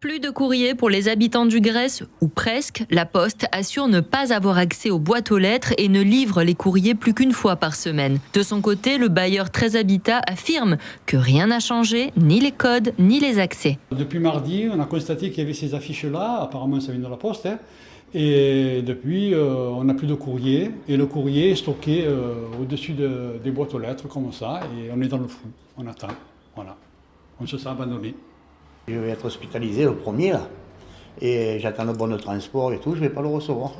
Plus de courrier pour les habitants du Grèce, ou presque. La Poste assure ne pas avoir accès aux boîtes aux lettres et ne livre les courriers plus qu'une fois par semaine. De son côté, le bailleur 13 Habitat affirme que rien n'a changé, ni les codes, ni les accès. Depuis mardi, on a constaté qu'il y avait ces affiches-là, apparemment ça vient de la Poste, et depuis, on n'a plus de courrier, et le courrier est stocké au-dessus des boîtes aux lettres, comme ça, et on est dans le flou, on attend, voilà. On se sent abandonné. Je vais être hospitalisé le premier là, et j'attends le bon de transport et tout, je ne vais pas le recevoir.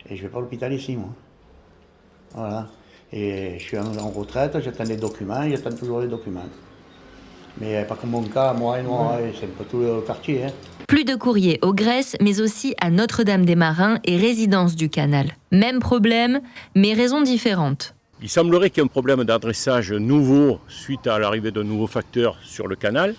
Et je ne vais pas à l'hôpital ici, moi. Voilà. Et je suis en retraite, j'attends des documents, j'attends toujours les documents. Mais pas comme mon cas, moi et moi, c'est un peu tout le quartier. Plus de courrier aux Grèce, mais aussi à Notre-Dame-des-Marins et Résidence du Canal. Même problème, mais raisons différentes. Il semblerait qu'il y ait un problème d'adressage nouveau suite à l'arrivée d'un nouveau facteur sur le canal.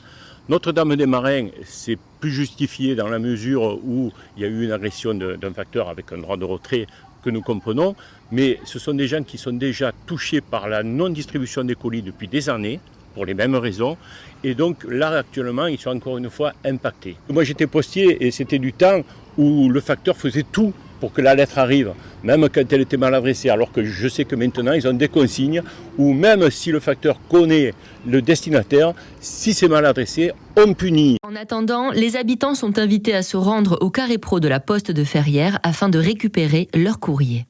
Notre-Dame-des-Marins, c'est plus justifié dans la mesure où il y a eu une agression d'un facteur avec un droit de retrait que nous comprenons, mais ce sont des gens qui sont déjà touchés par la non-distribution des colis depuis des années, pour les mêmes raisons, et donc là actuellement ils sont encore une fois impactés. Moi j'étais postier et c'était du temps où le facteur faisait tout pour que la lettre arrive, même quand elle était mal adressée, alors que je sais que maintenant ils ont des consignes où même si le facteur connaît le destinataire, si c'est mal adressé, on punit. En attendant, les habitants sont invités à se rendre au carré pro de la Poste de Ferrières afin de récupérer leur courrier.